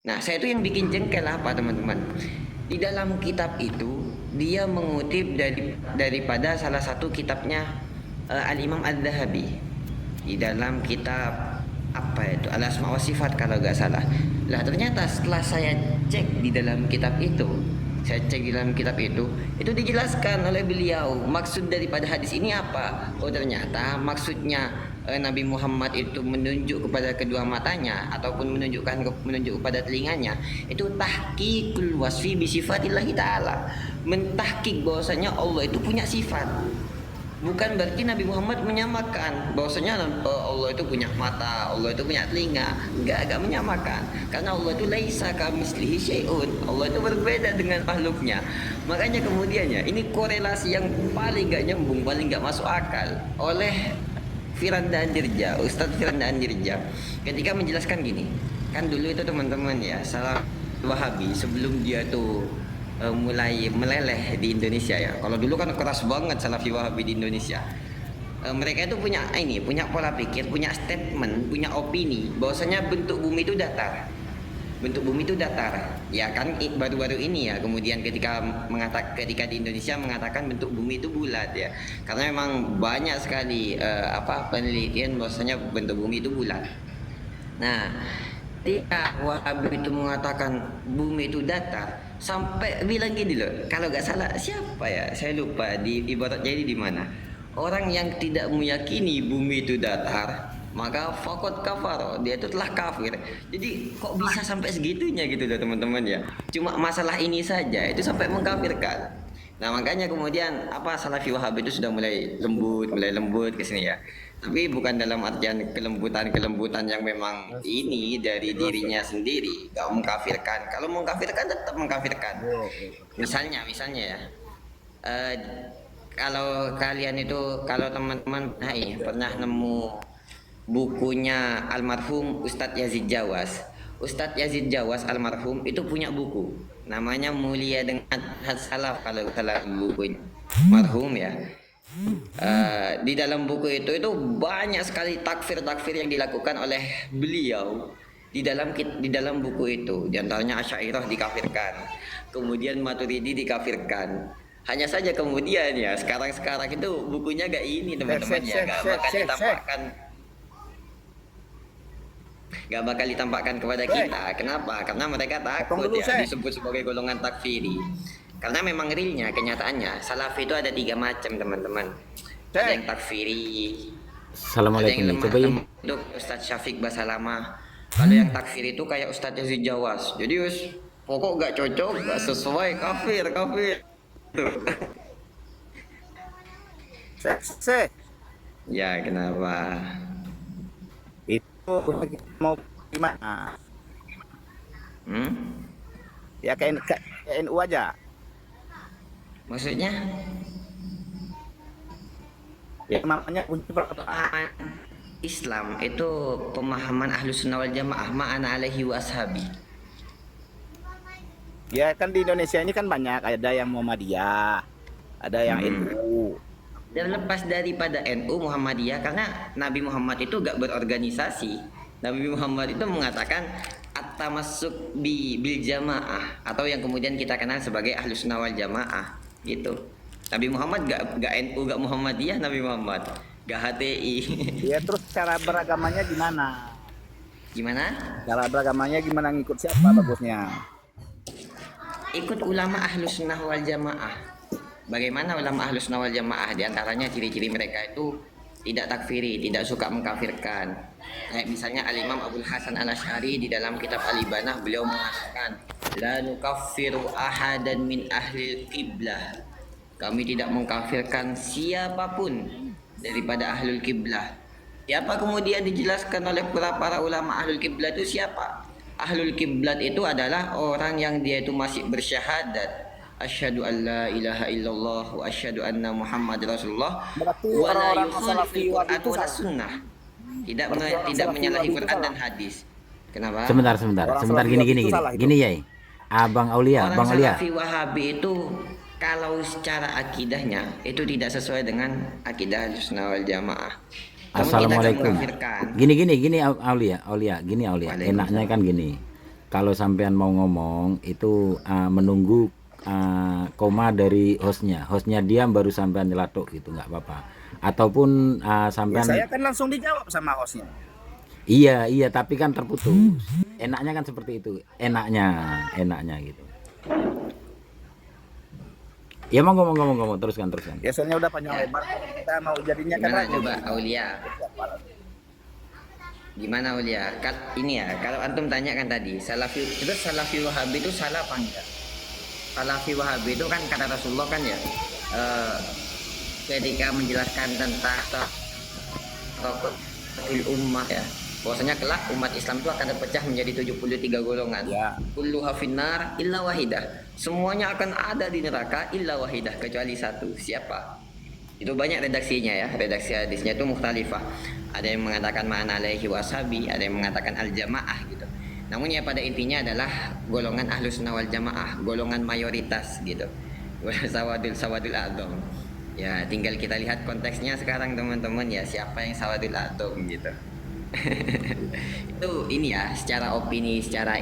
Nah, saya itu yang bikin jengkel apa teman-teman? Di dalam kitab itu dia mengutip daripada salah satu kitabnya Al-Imam Al-Dhahabi di dalam kitab apa itu Al-Asma wa Sifat kalau nggak salah. Lah ternyata setelah saya cek di dalam kitab itu, saya cek di dalam kitab itu dijelaskan oleh beliau maksud daripada hadis ini apa. Oh ternyata maksudnya Nabi Muhammad itu menunjuk kepada kedua matanya ataupun menunjuk kepada telinganya itu tahqiqul wasfi bi sifatillah taala, mentahqiq bahwasanya Allah itu punya sifat. Bukan berarti Nabi Muhammad menyamakan bahwasanya Allah itu punya mata, Allah itu punya telinga. Enggak menyamakan. Karena Allah itu laisa kamitslihi syai'un. Allah itu berbeda dengan makhluknya. Makanya kemudiannya ini korelasi yang paling gak nyambung, paling gak masuk akal oleh Firanda Andirja, Ustadz Firanda Andirja ketika menjelaskan gini. Kan dulu itu teman-teman ya, salah Wahabi sebelum dia tuh mulai meleleh di Indonesia ya. Kalau dulu kan keras banget Salafi Wahabi di Indonesia. Mereka itu punya pola pikir, punya statement, punya opini bahwasanya bentuk bumi itu datar. Bentuk bumi itu datar. Ya kan baru-baru ini ya kemudian ketika di Indonesia mengatakan bentuk bumi itu bulat ya. Karena memang banyak sekali penelitian bahwasanya bentuk bumi itu bulat. Nah, ketika Wahabi itu mengatakan bumi itu datar, sampai bilang gini loh, kalau nggak salah siapa ya, saya lupa di ibaratnya ini di mana. Orang yang tidak meyakini bumi itu datar, maka fakot kafar, dia itu telah kafir. Jadi kok bisa sampai segitunya gitu loh teman-teman ya. Cuma masalah ini saja itu sampai mengkafirkan. Nah makanya kemudian Salafi Wahabi itu sudah mulai lembut ke sini ya. Tapi bukan dalam artian kelembutan yang memang ini dari dirinya sendiri, gak mengkafirkan. Kalau mengkafirkan tetap mengkafirkan. Misalnya ya, eh, kalau kalian itu, kalau teman-teman pernah nemu bukunya almarhum Ustadz Yazid Jawas. Ustadz Yazid Jawas almarhum itu punya buku namanya Mulia dengan Salaf kalau salah bukunya marhum ya. Di dalam buku itu banyak sekali takfir yang dilakukan oleh beliau di dalam buku itu. Di antaranya Asy'ariyah dikafirkan, kemudian Maturidi dikafirkan. Hanya saja kemudian ya sekarang itu bukunya gak ini teman-teman ya, gak bakal ditampakkan kepada kita. Kenapa? Karena mereka takut ya disebut sebagai golongan takfiri. Karena memang realnya, kenyataannya Salafi itu ada 3 macam teman-teman. Ada yang takfiri, ada yang lemah itu Ustadz Syafiq Basalamah. Kalau yang takfiri itu kayak Ustadz Yazid Jawas. Jadi pokok gak cocok, gak sesuai, kafir tuh. Ya kenapa? Itu mau gimana? Ya ke NU aja. Maksudnya? Ya namanya Islam itu pemahaman Ahlus Sunnah wal Jamaah ma'ana alaihi wa ashabi. Ya kan di Indonesia ini kan banyak, ada yang Muhammadiyah, ada yang NU. Dan lepas daripada NU Muhammadiyah, karena Nabi Muhammad itu gak berorganisasi. Nabi Muhammad itu mengatakan at-tamassuk bil jamaah, atau yang kemudian kita kenal sebagai Ahlus Sunnah wal Jamaah gitu. Nabi Muhammad gak NU, gak Muhammadiyah, Nabi Muhammad gak HTI. Ya terus cara beragamanya gimana? Gimana? Cara beragamanya gimana, ngikut siapa bagusnya? Ikut ulama Ahlus Sunnah wal Jamaah. Bagaimana ulama Ahlus Sunnah wal Jamaah? Di antaranya ciri-ciri mereka itu tidak takfiri, tidak suka mengkafirkan. Kayak misalnya Al-Imam Abdul Hasan Al-Asy'ari di dalam kitab Al-Ibanah, beliau mengatakan la nukaffiru ahadan min ahli qiblah. Kami tidak mengkafirkan siapapun daripada ahlul kiblah. Siapa kemudian dijelaskan oleh para ulama ahlul kiblah itu siapa? Ahlul kiblat itu adalah orang yang dia itu masih bersyahadat asyhadu an la ilaha illallah wa asyhadu anna Muhammad Rasulullah wa la yukhalifu Qur'an wa sunnah. Tidak menyalahi Quran dan hadis. Kenapa? Sebentar gini ya. Abang Aulia. Salafi Wahabi itu kalau secara akidahnya itu tidak sesuai dengan akidah Ahlussunnah wal Jamaah. Assalamualaikum. Gini Aulia. Enaknya kan gini. kalau sampean mau ngomong itu menunggu koma dari hostnya diam baru sampean nyelatuk gitu, nggak apa-apa. Ataupun Ya, sampean saya kan langsung dijawab sama hostnya. iya tapi kan terputus. Enaknya kan seperti itu, enaknya gitu. Ya ngomong teruskan. Ya soalnya udah panjang lebar, kita mau jadinya kan Gimana lagi. coba Aulia? Gimana Aulia? Ini ya, kalau antum tanya kan tadi, Salafi Wahabi itu salah apa enggak? Salafi Wahabi itu kan kata Rasulullah kan ya, ketika menjelaskan tentang ummah ya, bahwasanya kelak umat Islam itu akan terpecah menjadi 73 golongan. Ya. Kulluha finnar illa wahidah. Semuanya akan ada di neraka illa wahidah, kecuali satu. Siapa? Itu banyak redaksinya ya. Redaksi hadisnya itu mukhtalifah. Ada yang mengatakan ma'ana alaihi washabi, ada yang mengatakan al-jamaah gitu. Namun ya pada intinya adalah golongan ahlus sunnah wal jamaah, golongan mayoritas gitu. Sawadul a'dham. Ya tinggal kita lihat konteksnya sekarang teman-teman ya, siapa yang sawadul a'dham gitu. Itu ini ya, secara opini, secara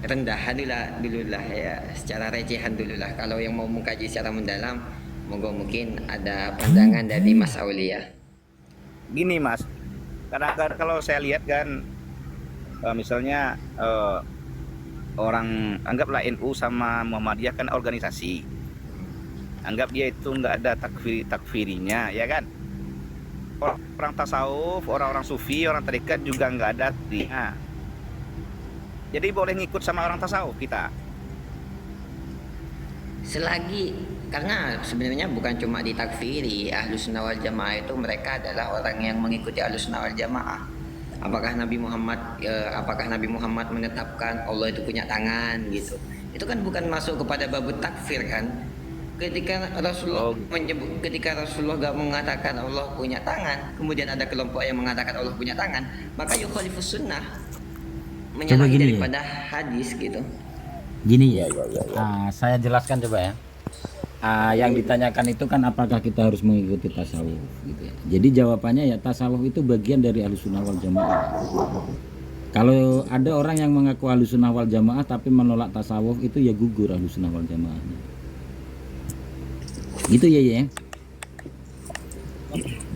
rendahan dulu lah ya, secara recehan dulu lah. Kalau yang mau mengkaji secara mendalam, mungkin ada pandangan dari Mas Aulia. Gini Mas, kadang-kadang kalau saya lihat kan, misalnya orang anggaplah NU sama Muhammadiyah kan organisasi, anggap dia itu nggak ada takfirinya, ya kan? Orang tasawuf, orang-orang sufi, orang tarekat juga nggak ada takfirinya. Jadi boleh ngikut sama orang tasawuf kita. Selagi, karena sebenarnya bukan cuma ditakfiri, Ahlus Sunnah wal Jamaah itu mereka adalah orang yang mengikuti Ahlus Sunnah wal Jamaah. Apakah Nabi Muhammad menetapkan Allah itu punya tangan gitu? Itu kan bukan masuk kepada babut takfir kan? Ketika Rasulullah gak mengatakan Allah punya tangan, kemudian ada kelompok yang mengatakan Allah punya tangan, maka yukhalifus sunnah, menyalahi daripada hadis gitu. Gini ya, saya jelaskan coba ya. Yang ditanyakan itu kan apakah kita harus mengikuti tasawuf gitu ya. Jadi jawabannya ya tasawuf itu bagian dari Ahlussunnah wal Jamaah. Kalau ada orang yang mengaku Ahlussunnah wal Jamaah tapi menolak tasawuf, itu ya gugur Ahlussunnah wal Jamaahnya. Gitu ya. Iya.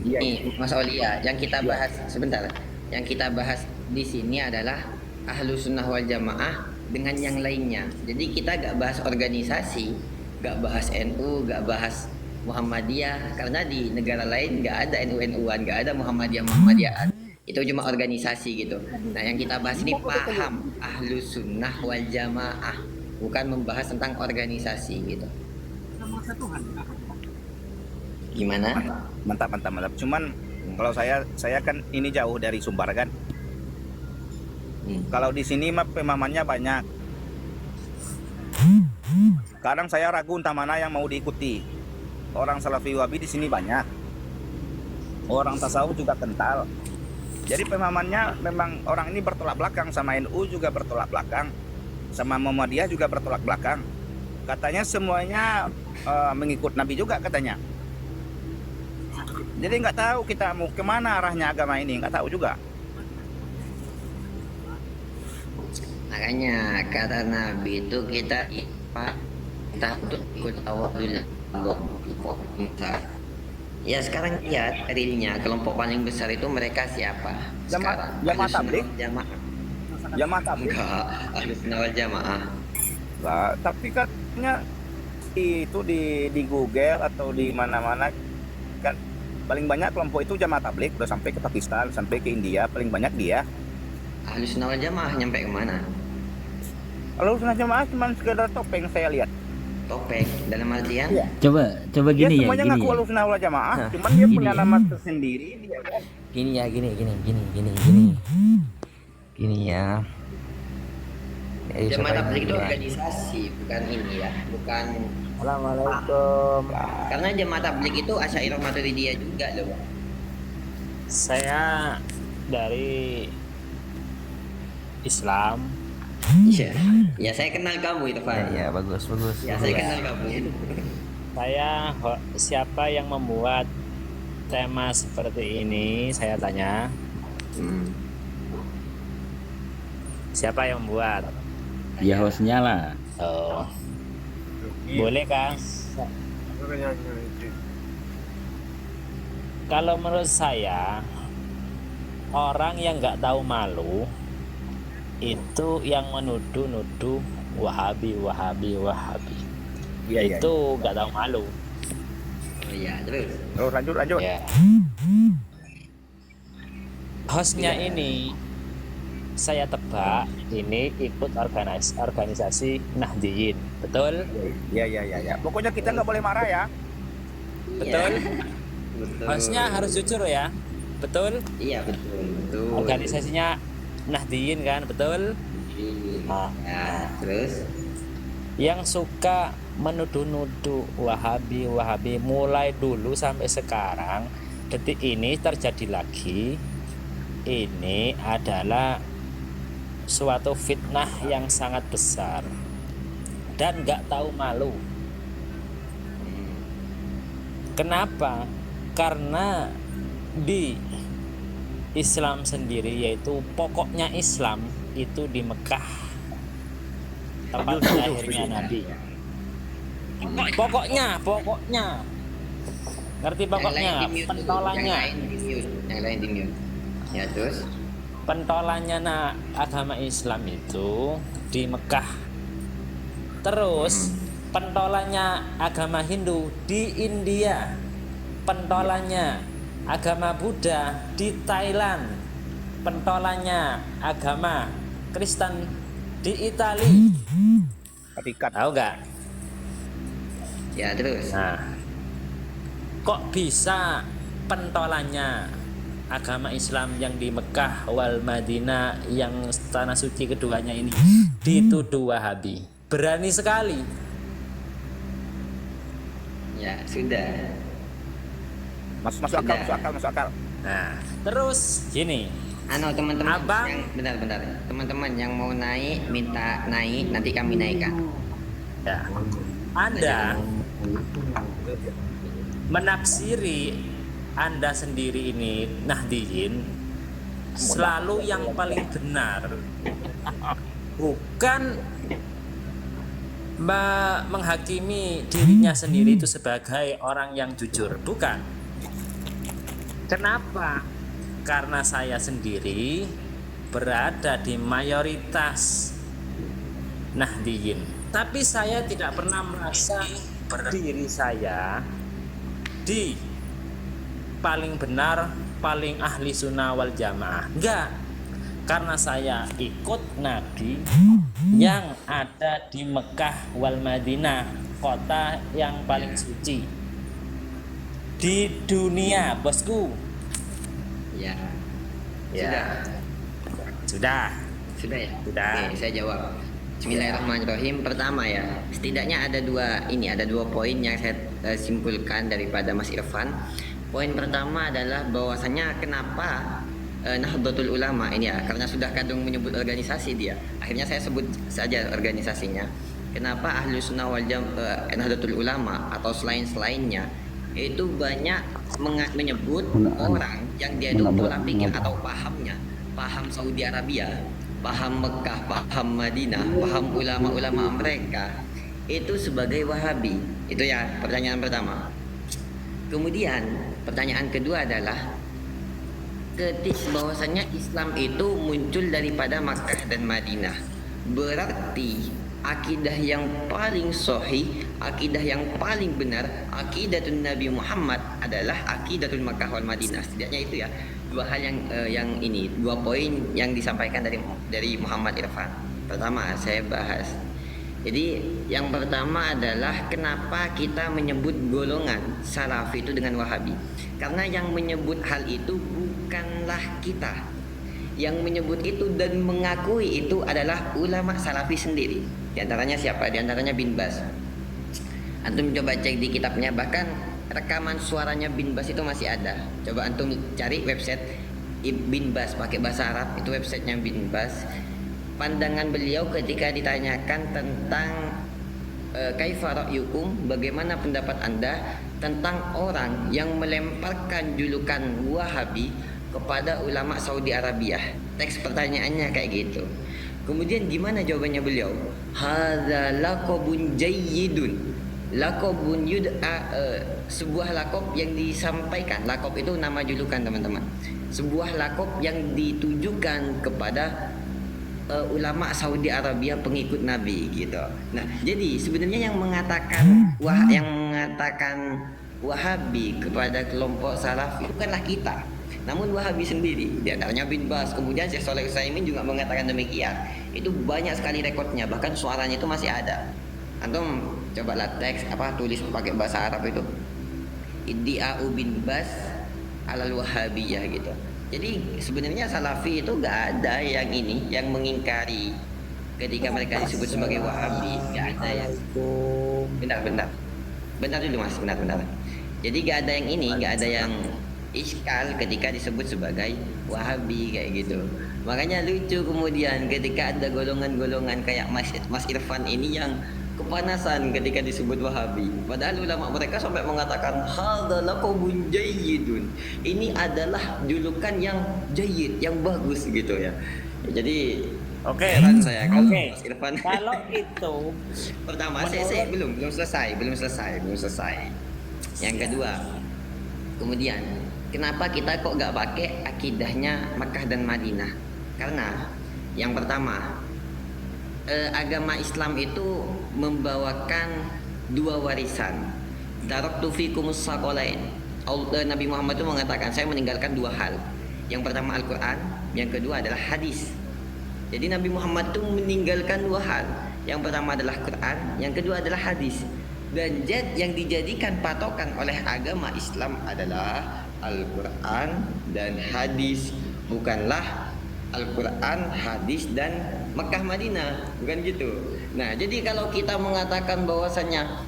Nih, Mas Aulia, yang kita bahas sebentar. Yang kita bahas di sini adalah Ahlus Sunnah wal Jamaah dengan yang lainnya. Jadi kita gak bahas organisasi, gak bahas NU, gak bahas Muhammadiyah, karena di negara lain gak ada NU-NU-an, gak ada Muhammadiyah-Muhammadiyahan. Itu cuma organisasi gitu. Nah, yang kita bahas ini paham Ahlus Sunnah wal Jamaah, bukan membahas tentang organisasi gitu. Gimana? Mantap. Cuman kalau saya kan ini jauh dari Sumbar kan. Kalau di sini mah pemahamannya banyak. Kadang saya ragu entah mana yang mau diikuti. Orang Salafi Wahabi di sini banyak. Orang tasawuf juga kental. Jadi pemahamannya memang orang ini bertolak belakang, sama NU juga bertolak belakang, sama Muhammadiyah juga bertolak belakang. Katanya semuanya mengikut Nabi juga katanya. Jadi nggak tahu kita mau kemana arahnya agama ini, nggak tahu juga. Makanya kata Nabi itu kita untuk ikut awal dulu. Ya sekarang lihat realnya kelompok paling besar itu mereka siapa? Sekarang Jamaah tabligh. Jamaah tabligh. Enggak, Ahlus Sunnah wal Jamaah. Lah, tapi katanya itu di Google atau di mana-mana kan paling banyak kelompok itu Jamaah tabligh, udah sampai ke Pakistan, sampai ke India, paling banyak dia. Ahlus Sunnah wal Jamaah nyampe kemana? Kalau Sunnah Jamaah cuma sekedar topeng saya lihat. Topeng dalam artian? Iya. Coba Dia gini ya, semuanya gini ngaku ya. Ahlus-Sunnah wal Jamaah, cuman dia punya nama tersendiri dia kan. Gini ya. Gini ya. Jamaah tabligh itu organisasi, bukan ini ya, bukan. Assalamualaikum. Karena Jamaah tabligh itu Asy'ariyah Maturidiyah juga loh. Saya dari Islam. Iya. Ya saya kenal kamu itu, Pak. Ya, bagus. Ya saya kenal kamu. Siapa yang membuat tema seperti ini? Saya tanya. Siapa yang membuat? Ya hostnya lah. Oh, boleh kan? Kalau menurut saya, orang yang nggak tahu malu itu yang menuduh-nuduh Wahabi, Wahabi, Wahabi. Iya, iya. Itu nggak tahu malu. Oh iya, terus. Terus lanjut. Ya. Hostnya ini saya tebak ini ikut organisasi Nahdiyin, betul? Iya. Pokoknya kita nggak boleh marah ya. Betul. Betul. Hostnya harus jujur ya, betul? Iya, betul. Organisasinya Nahdiyin kan, betul? Nah, Ya, terus. yang suka menuduh-nuduh Wahabi, Wahabi mulai dulu sampai sekarang, detik ini terjadi lagi. Ini adalah suatu fitnah yang sangat besar dan nggak tahu malu. Kenapa? Karena di Islam sendiri, yaitu pokoknya Islam itu di Mekah, tempat lahirnya Nabi. Pokoknya ngerti pokoknya, pentolannya Yang lain di mute. Ya, terus. pentolannya agama Islam itu di Mekah. Terus pentolannya agama Hindu di India. Pentolannya agama Buddha di Thailand. Pentolannya agama Kristen di Italia. Vatikan. Tahu nggak? Ya, terus. Nah, kok bisa pentolannya agama Islam yang di Mekah wal Madinah, yang tanah suci keduanya ini dituduh Wahabi? Berani sekali. Ya, sudah. Masuk akal. Nah, terus gini, Teman-teman Abang. yang bentar. Teman-teman yang mau naik minta naik, nanti kami naikkan. ya, Anda menafsiri Anda sendiri ini Nahdiyin selalu yang paling benar, bukan menghakimi dirinya sendiri itu sebagai orang yang jujur, bukan. Kenapa? Karena saya sendiri berada di mayoritas Nahdiyin, tapi saya tidak pernah merasa diri saya di paling benar, paling ahli sunnah wal jamaah. Enggak, karena saya ikut Nabi yang ada di Mekah wal Madinah, kota yang paling suci di dunia, bosku. Ya. Ya. Sudah. Sudah ya? Sudah. Oke, saya jawab. Bismillahirrahmanirrahim. Pertama ya, setidaknya ada dua poin yang saya simpulkan daripada Mas Irfan. Poin pertama adalah bahwasanya kenapa Nahdlatul Ulama ini ya, karena sudah kadung menyebut organisasi dia. Akhirnya saya sebut saja organisasinya. Kenapa Ahlus Sunnah wal Jamaah Nahdlatul Ulama atau selainnya itu banyak menyebut orang yang dia itu pola pikir atau paham Saudi Arabia, paham Mekah, paham Madinah, paham ulama-ulama mereka itu sebagai Wahabi. Itu ya pertanyaan pertama. Kemudian pertanyaan kedua adalah bahwasanya Islam itu muncul daripada Makkah dan Madinah. Berarti akidah yang paling sahih, akidah yang paling benar, akidatun Nabi Muhammad adalah akidatul Makkah wal Madinah. Setidaknya itu ya dua hal yang ini, dua poin yang disampaikan dari Muhammad Irfan. Pertama saya bahas. Jadi yang pertama adalah kenapa kita menyebut golongan Salafi itu dengan Wahabi. Karena yang menyebut hal itu bukanlah kita. Yang menyebut itu dan mengakui itu adalah ulama Salafi sendiri. Di antaranya siapa? Di antaranya Bin Bas. Antum coba cek di kitabnya, bahkan rekaman suaranya Bin Bas itu masih ada. Coba antum cari website Bin Bas pakai bahasa Arab, itu websitenya Bin Bas. Pandangan beliau ketika ditanyakan tentang kaifa ra'yukum, bagaimana pendapat Anda tentang orang yang melemparkan julukan Wahabi kepada ulama Saudi Arabia. Teks pertanyaannya kayak gitu. Kemudian gimana jawabannya beliau? Hadza laqabun jayyidun. Laqabun yud'a, sebuah lakob yang disampaikan. Lakob itu nama julukan teman-teman. Sebuah lakob yang ditujukan kepada ulama Saudi Arabia pengikut Nabi gitu. Nah, jadi sebenarnya yang mengatakan Wahabi kepada kelompok Salafi bukanlah kita, namun Wahabi sendiri. Di antaranya bin Bas, kemudian Syekh Shalih Utsaimin juga mengatakan demikian. Itu banyak sekali rekodnya, bahkan suaranya itu masih ada. Antum cobalah teks tulis pakai bahasa Arab itu. Iddi'a'u bin Bas alal Wahabiyah gitu. Jadi sebenarnya Salafi itu gak ada yang ini yang mengingkari ketika mereka disebut sebagai Wahabi. Gak ada yang bentar dulu mas, bentar. Jadi gak ada yang ini, gak ada yang iskal ketika disebut sebagai Wahabi kayak gitu. Makanya lucu kemudian ketika ada golongan-golongan kayak Mas Irfan ini yang kepanasan ketika disebut Wahabi. Padahal ulama mereka sampai mengatakan hadza laqabun jayyidun. Ini adalah julukan yang jayyid, yang bagus gitu ya. Jadi heran saya kalau Mas Irfan. Kalau itu pertama saya belum selesai. Yang kedua, kemudian kenapa kita kok gak pakai akidahnya Makkah dan Madinah? Karena yang pertama, agama Islam itu membawakan dua warisan. Taraktu fikumus shaqalain. Nabi Muhammad itu mengatakan, saya meninggalkan dua hal. Yang pertama Al-Quran, yang kedua adalah hadis. Jadi Nabi Muhammad itu meninggalkan dua hal. Yang pertama adalah Quran, yang kedua adalah hadis. Dan yang dijadikan patokan oleh agama Islam adalah Al-Quran dan hadis, bukanlah Al-Quran, hadis dan Mekah Madinah, bukan gitu. Nah, jadi kalau kita mengatakan bahwasanya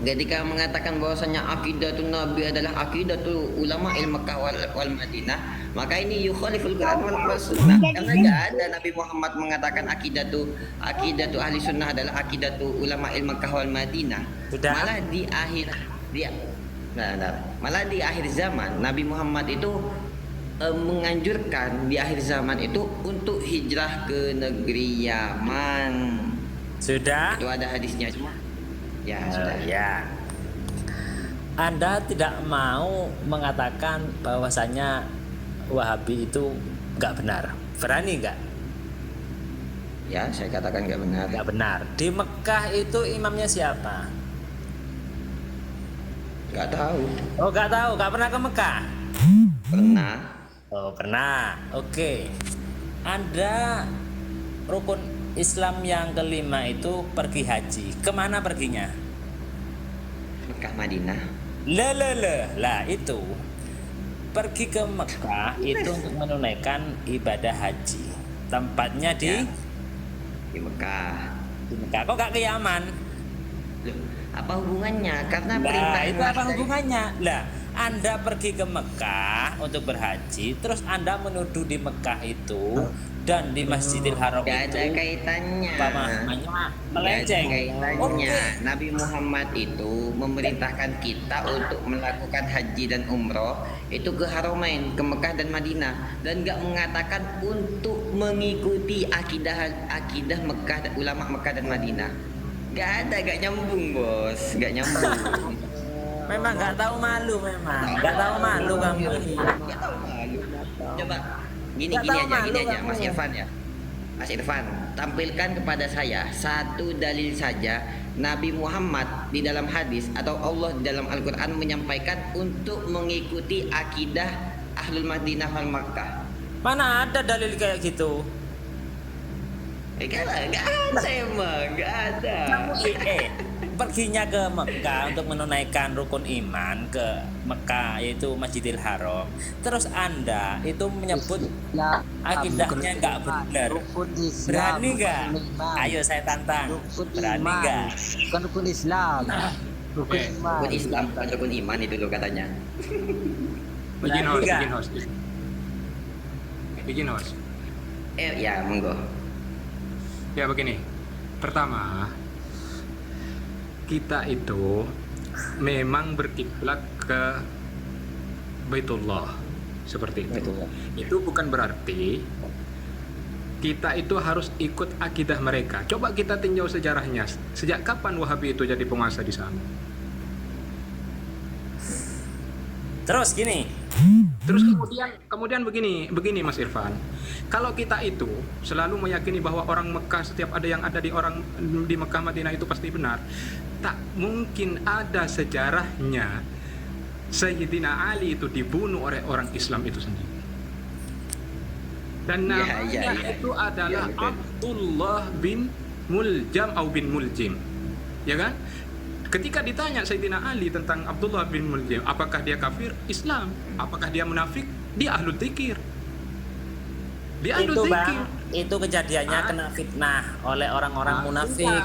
ketika mengatakan bahwasanya akidatul Nabi adalah akidatul ulama Mekah wal Madinah, maka ini yukhaliful Quran wal Sunnah. Karena tidak ada Nabi Muhammad mengatakan akidatu ahli sunnah adalah akidatu ulama Mekah wal Madinah. Malah di akhir zaman Nabi Muhammad itu menganjurkan di akhir zaman itu untuk hijrah ke negeri Yaman. Sudah? Itu ada hadisnya semua. Ya, sudah. Ya. Anda tidak mau mengatakan bahwasanya Wahabi itu nggak benar. Berani nggak? Ya, saya katakan nggak benar. Nggak benar. Di Mekah itu imamnya siapa? Nggak tahu. Oh, nggak tahu. Nggak pernah ke Mekah? Pernah. Oh, pernah. Oke. Anda rukun Islam yang kelima itu pergi haji. Kemana perginya? Mekah Madinah. Lah itu pergi ke Mekah itu untuk menunaikan ibadah haji. Tempatnya di Mekah. Di Mekah. Kok gak ke Yaman? Loh, apa hubungannya? Karena Nah, perintah itu apa hubungannya? Lah, Anda pergi ke Mekah untuk berhaji, terus Anda menuduh di Mekah itu dan di Masjidil Haram Gak itu ada kaitannya. namanya melenceng. Gak ada kaitannya. Oke. Nabi Muhammad itu memerintahkan kita untuk melakukan haji dan umroh itu ke Haramain, ke Mekah dan Madinah, dan gak mengatakan untuk mengikuti akidah Mekah, ulama Mekah dan Madinah. Gak ada, gak nyambung bos, gak nyambung. Memang nggak tahu malu, nggak tahu malu kamu. Gak tahu malu. Coba gini aja Mas Irfan ya. Mas Irfan, tampilkan kepada saya satu dalil saja Nabi Muhammad di dalam hadis atau Allah di dalam Al-Quran menyampaikan untuk mengikuti akidah Ahlul Madinah wal Makkah. Mana ada dalil kayak gitu? Gak ada emang, gak ada. Perginya ke Mekah untuk menunaikan rukun iman ke Mekah yaitu Masjidil Haram. Terus Anda itu menyebut akidahnya nggak benar. Berani nggak? Ayo saya tantang. Berani nggak? Bukan rukun Islam. Rukun iman. Rukun Islam bukan rukun iman itu loh katanya. Bikin host. Ya monggo. Ya begini. Pertama, kita itu memang berkiblat ke Baitullah seperti itu. Itu bukan berarti kita itu harus ikut akidah mereka. Coba kita tinjau sejarahnya. Sejak kapan Wahabi itu jadi penguasa di sana? Terus gini, Terus kemudian begini Mas Irfan. Kalau kita itu selalu meyakini bahwa orang Mekah, setiap ada yang ada di Mekah Madinah itu pasti benar, tak mungkin ada sejarahnya Sayyidina Ali itu dibunuh oleh orang Islam itu sendiri. Dan namanya itu adalah betul. Abdullah bin Muljam atau bin Muljim. Ya kan? Ketika ditanya Sayyidina Ali tentang Abdullah bin Muljim, apakah dia kafir? Islam. Apakah dia munafik? Dia ahlul dzikir. Dia itu ahlul bang, dzikir. itu kejadiannya kena fitnah oleh orang-orang munafik.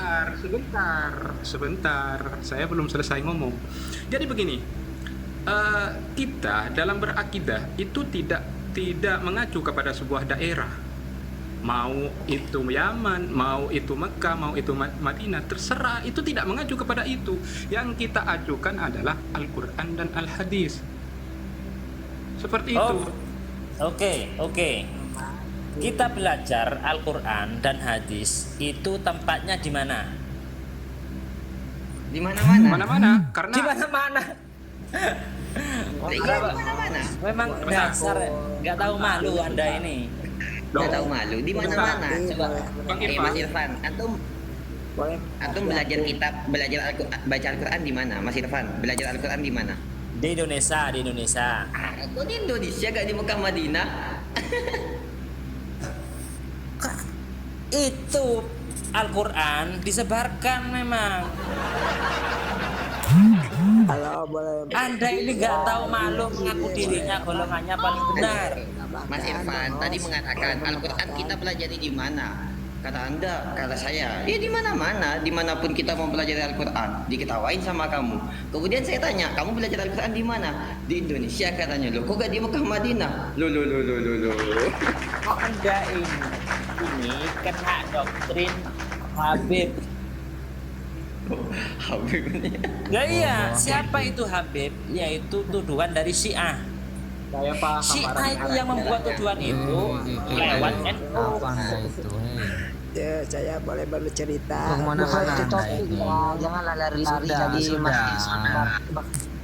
Sebentar. Saya belum selesai ngomong. Jadi begini, kita dalam berakidah itu tidak mengacu kepada sebuah daerah. Mau itu Yaman, mau itu Mekah, mau itu Madinah, terserah, itu tidak mengacu kepada itu. Yang kita ajukan adalah Al-Quran dan Al-Hadis. Seperti itu. Oke. Kita belajar Al-Quran dan hadis itu tempatnya di mana? Di mana-mana. Mana-mana, karena Di mana-mana. Iya, di mana-mana. Memang dasar nggak tahu malu Anda ini. Nggak tahu malu. Di mana-mana. Coba. Bang Mas Irfan. Irfan, Boleh. antum belajar kitab, baca Al-Quran di mana? Mas Irfan, belajar Al-Quran di mana? Di Indonesia. Aku di Indonesia, gak di Mekah Madinah. Itu Al-Quran disebarkan memang. Halo, boleh. Anda ini nggak tahu malu mengaku dirinya golongannya paling benar. Mas Irfan tadi mengatakan Al-Quran kita pelajari di mana? Kata Anda, kata saya, ya di mana-mana, dimanapun kita mau belajar Al-Quran, diketawain sama kamu. Kemudian saya tanya, kamu belajar Al-Quran di mana? Di Indonesia katanya. Loh, kok gak di Mekah Madinah? Loh. Anda ini kena doktrin Habib. Habib ini. Ya iya, siapa itu Habib? Yaitu tuduhan dari Syiah. saya paham. Syiah itu yang membuat tuduhan itu lewat NU. Ya, saya boleh bercerita. Kemana-mana Bukan Anda topik, ini. ya. Jangan lari-lari jadi sudah.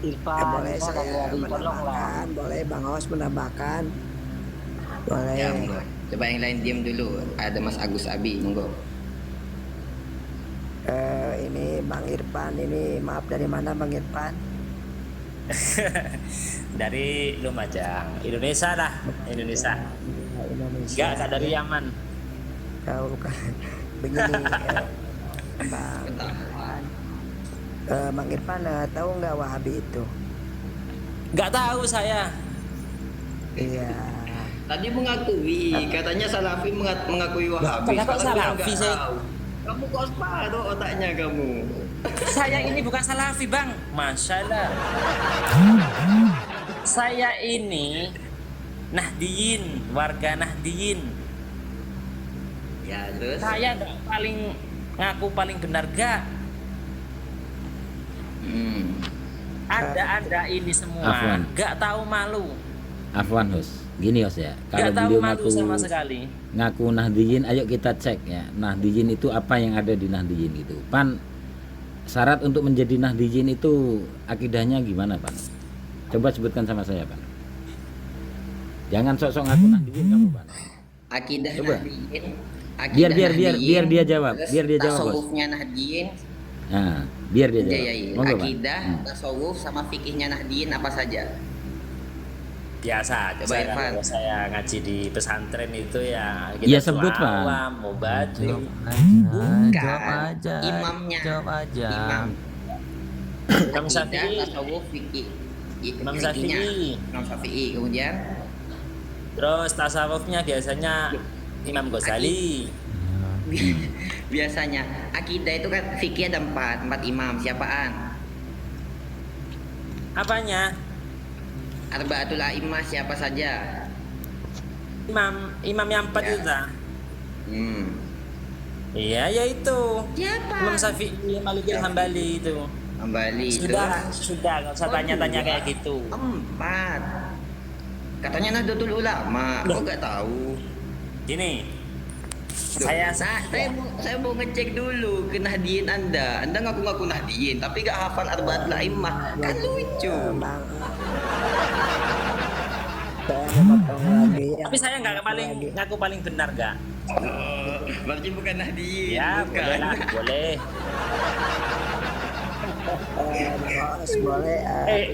Irfan. Boleh saya menambahkan, boleh Bang Os menambahkan. Boleh. Ya, monggo. Coba yang lain diam dulu. Ada Mas Agus Abi, monggo. Ini Bang Irfan, ini maaf dari mana Bang Irfan? Dari Lumajang, Indonesia lah, Indonesia. Indonesia. Enggak dari Yaman. Kau bukan begini Bang Irfan. Bang Irfan tahu nggak Wahabi itu? Enggak tahu saya. Iya. Tadi mengakui, katanya Salafi mengakui Wahabi. Kenapa Sekarang Salafi, nggak saya? tahu. Kamu kok separuh otaknya kamu. Saya ini bukan Salafi, Bang. Masya Allah. Saya ini Nahdiyin, warga Nahdiyin. Ya, terus? Saya nggak ngaku paling benar gak? Anda ini semua Afwan. nggak tahu malu, Afwan Hus, gini Hus ya. nggak Kalau tahu beliau malu ngaku sama sekali. ngaku Nahdiyin, ayo kita cek ya. Nahdiyin itu apa yang ada di Nahdiyin itu? Pan, syarat untuk menjadi Nahdiyin itu akidahnya gimana, Pan? Coba sebutkan sama saya, Pan. Jangan sok-sok ngaku Nahdiyin kamu, Pan. Akidah Coba. Nahdiyin. Biar dia jawab, terus biar dia jawab, Bos. tasawufnya Nahdiyin. Nah, biar dia jawab. Iya. Monggo, Pan. Akidah, tasawuf sama fikihnya Nahdiyin apa saja? Biasa, Coba, saya Irfan. kalau saya ngaji di pesantren itu ya Iya, sebut, Pak. awam, mubadi. Jawab aja. Imamnya. Jawab aja. Imam. Imam Akidah, Syafi'i. tasawuf, fikih. Imam Fikihnya. Syafi'i. Imam Syafi'i. Kemudian Terus tasawufnya biasanya Imam Ghazali. biasanya akidah itu kan fikih ada empat imam. Siapaan? Apanya? Arba'atul a'immah siapa saja? Imam yang empat Ya. itu dah. Iya, yaitu Siapa? Imam Syafi'i, Malikil Hambali itu. Hambali itu. Sudah, nggak usah tanya-tanya kayak gitu. Empat. Katanya Nahdlatul Ulama. Kok nggak tahu? Gini, Saya mau ngecek dulu ke Nahdiyin Anda. Anda ngaku-ngaku Nahdiyin tapi gak hafal Arba'atul A'immah. Kan lucu. Bang. Saya mau potong lagi ya. Tapi saya nggak ngaku paling benar nggak? Berarti bukan Nahdiyin. Ya bukan. boleh lah, boleh. Bos, boleh.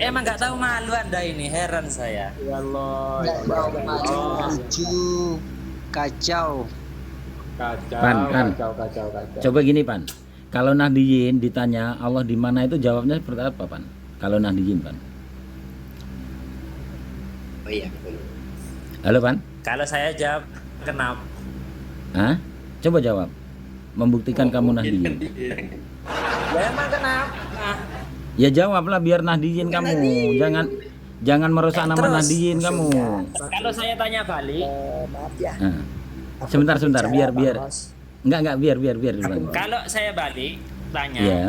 Emang nggak tahu malu Anda ini, heran saya. Ya Allah. Ya Allah. Lucu. Kacau. Pan. Coba gini Pan, kalau Nahdiyin ditanya Allah di mana itu jawabnya seperti apa Pan? Kalau Nahdiyin Pan. Oh iya betul. Halo Pan? Kalau saya jawab kenapa? Hah? Coba jawab. Membuktikan kamu Nahdiyin. Ya emang kenapa? Ya jawablah biar Nahdiyin kamu. Jangan merusak nama terus. Nahdiyin kamu. Kalau saya tanya balik, Maaf ya. Nah. Sebentar biar. Bos. Enggak biar dulu. kalau saya balik tanya, Iya.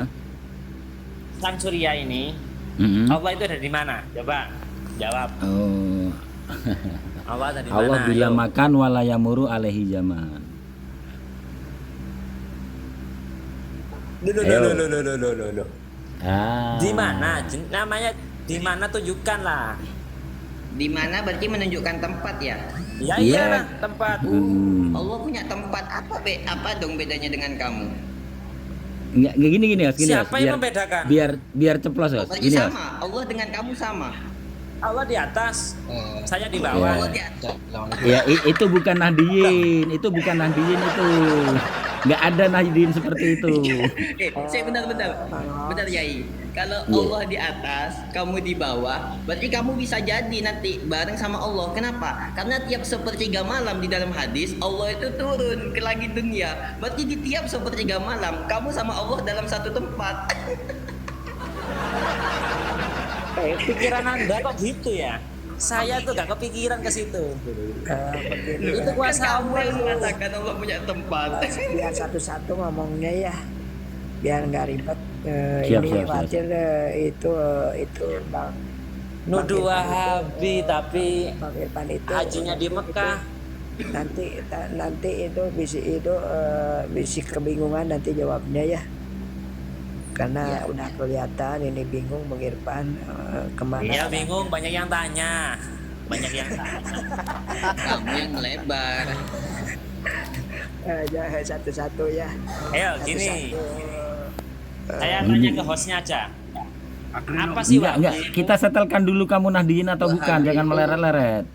Sang Surya ini Mm-mm. Allah itu ada di mana? Coba jawab. Oh. Allah ada di mana? Allah bila Ayo. makan walayamuru alaihi zaman. Loh. Ah. Di mana? Namanya di mana, tunjukkan lah. Di mana berarti menunjukkan tempat ya? Ya Iya. iyalah tempat. Allah punya tempat apa dong bedanya dengan kamu? Enggak gini Yos, gini Siapa Yos. yang membedakan? Biar ceplos Yos. Berarti Gini Yos. sama. Allah dengan kamu sama. Allah di atas, saya di bawah. Iya. Allah di atas. Ya itu bukan Nahdiyin, itu. Nggak ada Nahdiyin seperti itu. Saya bentar Yai. Kalau Iya. Allah di atas, kamu di bawah, berarti kamu bisa jadi nanti bareng sama Allah. Kenapa? Karena tiap sepertiga malam di dalam hadis Allah itu turun ke langit dunia. Berarti di tiap sepertiga malam kamu sama Allah dalam satu tempat. Pikiran Anda kok gitu ya? Saya tuh gak kepikiran ke situ. Itu kuasa Kamu Allah yang itu. mengatakan Allah punya tempat. Biar satu-satu ngomongnya ya. Biar nggak ribet. Siap, Ini siap. khawatir itu Bang. Nuduh Wahabi tapi Bang Irfan itu hajinya di Mekah. nanti itu bisi kebingungan nanti jawabnya ya. Karena udah kelihatan ini bingung Bang Irfan kemana. Iya bingung, banyak yang tanya. Kamu yang melebar. Ya, satu-satu ya. Ayo gini, Satu-satu. saya tanya ke hostnya aja. Apa sih Enggak. Wahabi? Kita setelkan dulu kamu Nahdiyin atau bukan, jangan meleret-leret.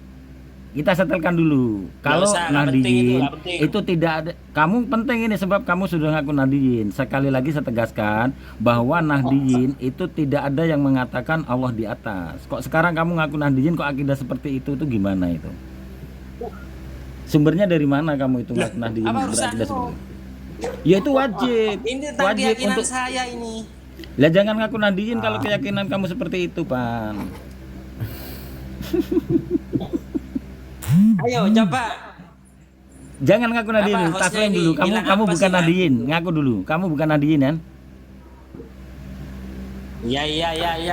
Kita setelkan dulu. Kalau usah, nggak penting itu, Nahdiyin nggak penting. itu tidak ada. Kamu penting ini sebab kamu sudah ngaku Nahdiyin. Sekali lagi saya tegaskan bahwa Nahdiyin itu tidak ada yang mengatakan Allah di atas. Kok sekarang kamu ngaku Nahdiyin kok akidah seperti itu gimana itu? Sumbernya dari mana kamu itu ngaku Nahdiyin Apa berakidah urusanmu? seperti itu? Ya itu wajib. Ini tentang Wajib keyakinan untuk. saya ini. Lah jangan ngaku Nahdiyin kalau keyakinan kamu seperti itu, Pan. Ayo coba. Jangan ngaku Nahdiyin, Apa, hostnya taslim ini dulu. Kamu bilang kamu apa bukan sih, Pan? Nahdiyin, ngaku dulu. Kamu bukan Nahdiyin kan? Ya,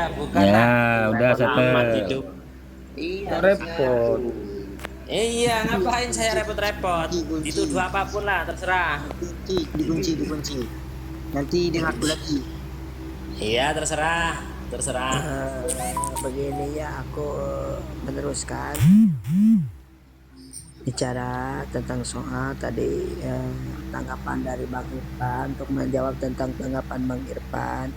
bukan Ya, lah. udah Repot setel. amat hidup. Iya. Repot. Iya, ngapain saya repot-repot? Dituduh apapun lah, terserah. Dikunci. Nanti dia ngaku lagi. Iya, terserah. Begini ya, aku meneruskan bicara tentang soal tadi tanggapan dari Bang Irfan untuk menjawab tentang tanggapan Bang Irfan.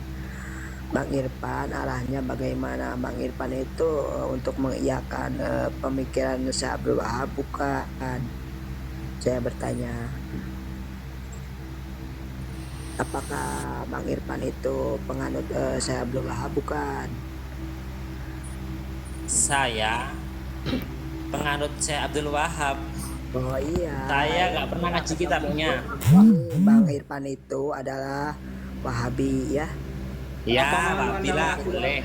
Bang Irfan arahnya bagaimana? Bang Irfan itu untuk mengiyakan pemikiran Syekh Abdul Wahab bukan? Saya bertanya, apakah Bang Irfan itu penganut Syekh Abdul Wahab bukan? Saya penganut Syekh Abdul Wahab. Oh iya. Saya nggak pernah ngaji kitabnya. Bang Irfan itu adalah Wahabi ya. Ya, Wahabilah, boleh.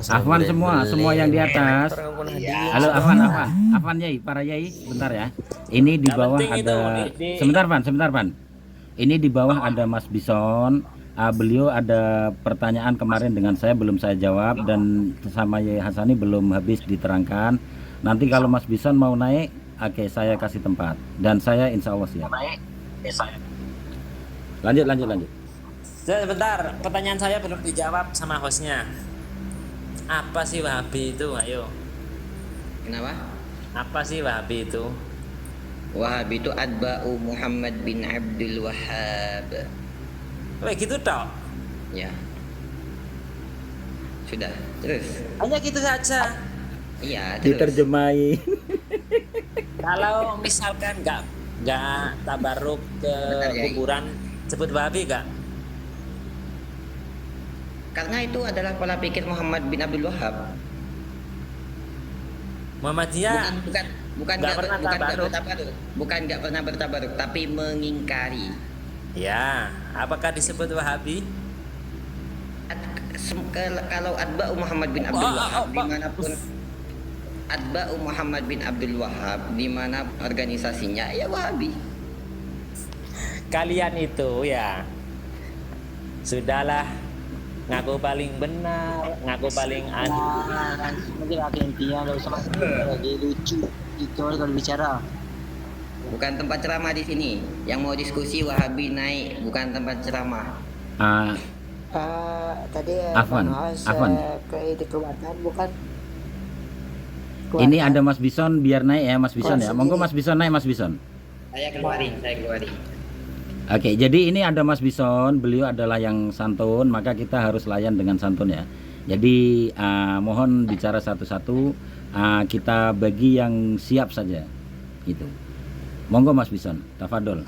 Afwan semua yang di atas. Iya. Halo Afwan Yai, para Yai, bentar ya. Ini di Yang bawah penting itu, ada. di- Sebentar Pan. Ini di bawah ada Mas Bison. Beliau ada pertanyaan kemarin dengan saya belum saya jawab dan sama Yai Hasani belum habis diterangkan. Nanti kalau Mas Bison mau naik, oke, saya kasih tempat dan saya insya Allah siap. Lanjut. Sebentar, pertanyaan saya belum dijawab sama hostnya. Apa sih Wahabi itu? Ayo. Kenapa? Apa sih Wahabi itu? Wahabi itu atba'u Muhammad bin Abdul Wahhab. Weh gitu toh. Ya. Sudah. Terus. Hanya gitu saja. Iya, terus. Diterjemahin. Kalau misalkan nggak tabaruk ke Bentar, Yai. kuburan, sebut Wahabi nggak? Karena itu adalah pola pikir Muhammad bin Abdul Wahhab. Muhammadiyah Bukan nggak nggak pernah tabaruk. bertabaruk. Bukan nggak pernah bertabaruk, tapi mengingkari. Ya, apakah disebut Wahabi? Kalau atba'u Muhammad bin Abdul Wahhab dimanapun atba'u Muhammad bin Abdul Wahhab di mana organisasinya ya Wahabi. Kalian itu ya sudahlah ngaku paling benar, ngaku paling adil. Mungkin akhir intinya nggak usah lagi lucu gitu kalau bicara. Bukan tempat ceramah di sini. Yang mau diskusi Wahabi naik, bukan tempat ceramah. Ah, Tadi Afwan, Bang Aus, Afwan. dikeluarkan bukan? ini Keluarkan. ada Mas Bison, biar naik ya Mas Bison ya. Monggo Mas Bison naik, Mas Bison. Saya keluarin. Oke, jadi ini ada Mas Bison, beliau adalah yang santun, maka kita harus layan dengan santun ya. Jadi mohon bicara satu-satu, kita bagi yang siap saja. Gitu. Monggo Mas Bison, tafadol.